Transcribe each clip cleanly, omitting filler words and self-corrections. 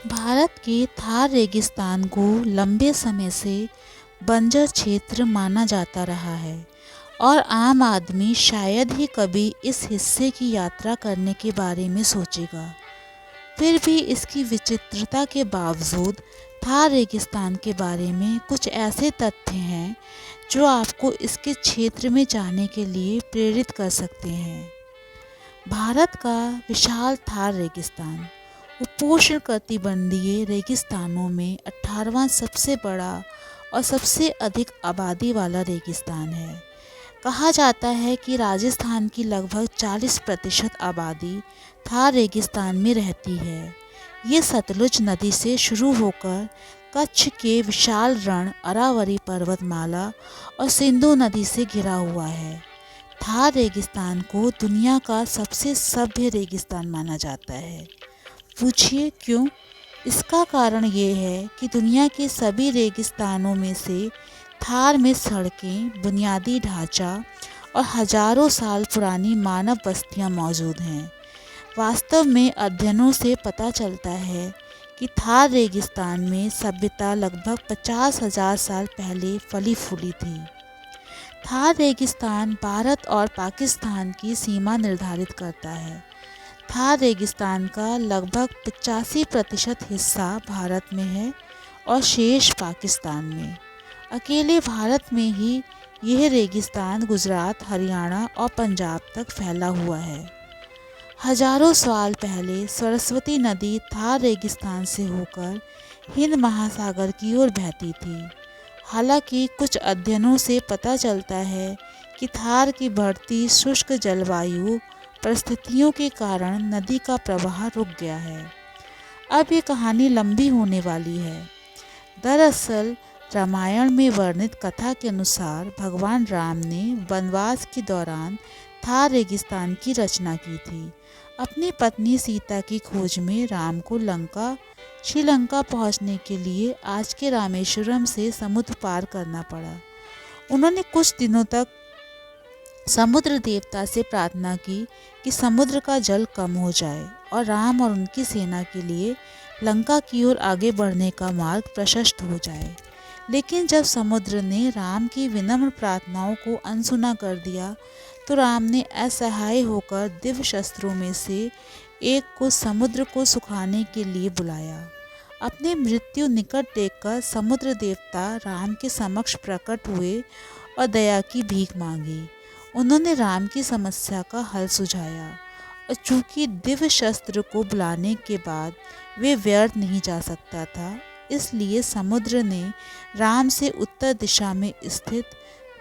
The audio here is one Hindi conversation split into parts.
भारत के थार रेगिस्तान को लंबे समय से बंजर क्षेत्र माना जाता रहा है और आम आदमी शायद ही कभी इस हिस्से की यात्रा करने के बारे में सोचेगा। फिर भी इसकी विचित्रता के बावजूद थार रेगिस्तान के बारे में कुछ ऐसे तथ्य हैं जो आपको इसके क्षेत्र में जाने के लिए प्रेरित कर सकते हैं। भारत का विशाल थार रेगिस्तान उपोष्ण कटिबंधीय रेगिस्तानों में 18वां सबसे बड़ा और सबसे अधिक आबादी वाला रेगिस्तान है। कहा जाता है कि राजस्थान की लगभग 40% आबादी थार रेगिस्तान में रहती है। ये सतलुज नदी से शुरू होकर कच्छ के विशाल रण, अरावली पर्वतमाला और सिंधु नदी से घिरा हुआ है। थार रेगिस्तान को दुनिया का सबसे सभ्य रेगिस्तान माना जाता है। पूछिए क्यों? इसका कारण ये है कि दुनिया के सभी रेगिस्तानों में से थार में सड़कें, बुनियादी ढांचा और हजारों साल पुरानी मानव बस्तियां मौजूद हैं। वास्तव में अध्ययनों से पता चलता है कि थार रेगिस्तान में सभ्यता लगभग 50,000 साल पहले फली फूली थी। थार रेगिस्तान भारत और पाकिस्तान की सीमा निर्धारित करता है। थार रेगिस्तान का लगभग 85% हिस्सा भारत में है और शेष पाकिस्तान में। अकेले भारत में ही यह रेगिस्तान गुजरात, हरियाणा और पंजाब तक फैला हुआ है। हजारों साल पहले सरस्वती नदी थार रेगिस्तान से होकर हिंद महासागर की ओर बहती थी। हालांकि कुछ अध्ययनों से पता चलता है कि थार की बढ़ती शुष्क जलवायु परिस्थितियों के कारण नदी का प्रवाह रुक गया है। अब ये कहानी लंबी होने वाली है। दरअसल रामायण में वर्णित कथा के अनुसार भगवान राम ने वनवास के दौरान थार रेगिस्तान की रचना की थी। अपनी पत्नी सीता की खोज में राम को श्रीलंका पहुंचने के लिए आज के रामेश्वरम से समुद्र पार करना पड़ा। उन्होंने कुछ दिनों तक समुद्र देवता से प्रार्थना की कि समुद्र का जल कम हो जाए और राम और उनकी सेना के लिए लंका की ओर आगे बढ़ने का मार्ग प्रशस्त हो जाए। लेकिन जब समुद्र ने राम की विनम्र प्रार्थनाओं को अनसुना कर दिया तो राम ने असहाय होकर दिव्य शस्त्रों में से एक को समुद्र को सुखाने के लिए बुलाया। अपनी मृत्यु निकट देखकर समुद्र देवता राम के समक्ष प्रकट हुए और दया की भीख मांगी। उन्होंने राम की समस्या का हल सुझाया और चूंकि दिव्य शस्त्र को बुलाने के बाद वे व्यर्थ नहीं जा सकता था, इसलिए समुद्र ने राम से उत्तर दिशा में स्थित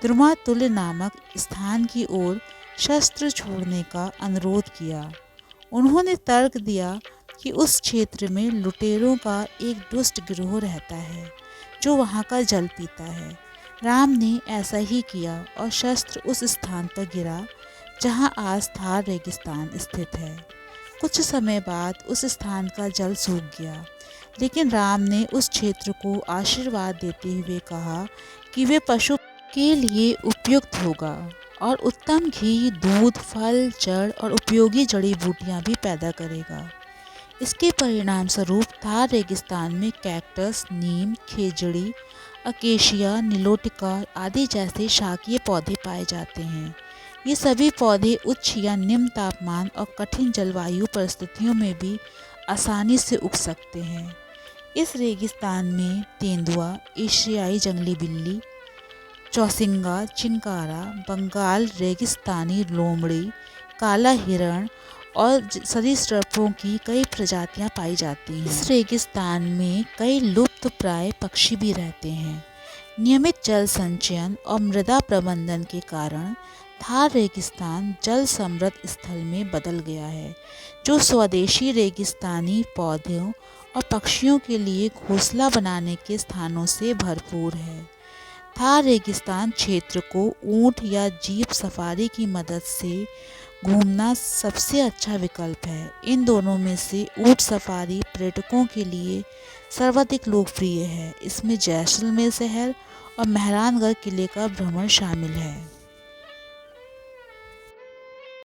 द्रुमातुल्य नामक स्थान की ओर शस्त्र छोड़ने का अनुरोध किया। उन्होंने तर्क दिया कि उस क्षेत्र में लुटेरों का एक दुष्ट गिरोह रहता है जो वहाँ का जल पीता है। राम ने ऐसा ही किया और शस्त्र उस स्थान पर गिरा जहाँ आज थार रेगिस्तान स्थित है। कुछ समय बाद उस स्थान का जल सूख गया, लेकिन राम ने उस क्षेत्र को आशीर्वाद देते हुए कहा कि वे पशु के लिए उपयुक्त होगा और उत्तम घी, दूध, फल, जड़ और उपयोगी जड़ी बूटियां भी पैदा करेगा। इसके परिणाम स्वरूप थार रेगिस्तान में कैक्टस, नीम, खेजड़ी, अकेशिया, निलोटिका आदि जैसे शाकीय पौधे पाए जाते हैं। ये सभी पौधे उच्च या निम्न तापमान और कठिन जलवायु परिस्थितियों में भी आसानी से उग सकते हैं। इस रेगिस्तान में तेंदुआ, एशियाई जंगली बिल्ली, चौसिंगा, चिंकारा, बंगाल रेगिस्तानी लोमड़ी, काला हिरण और सरीसृपों की कई प्रजातियां पाई जाती हैं। इस रेगिस्तान में कई लुप्त प्राय पक्षी भी रहते हैं। नियमित जल संचयन और मृदा प्रबंधन के कारण थार रेगिस्तान जल समृद्ध स्थल में बदल गया है, जो स्वदेशी रेगिस्तानी पौधों और पक्षियों के लिए घोंसला बनाने के स्थानों से भरपूर है। थार रेगिस्तान क्षेत्र को ऊंट या जीप सफारी की मदद से घूमना सबसे अच्छा विकल्प है। इन दोनों में से ऊंट सफारी पर्यटकों के लिए सर्वाधिक लोकप्रिय है। इसमें जैसलमेर शहर और मेहरानगढ़ किले का भ्रमण शामिल है।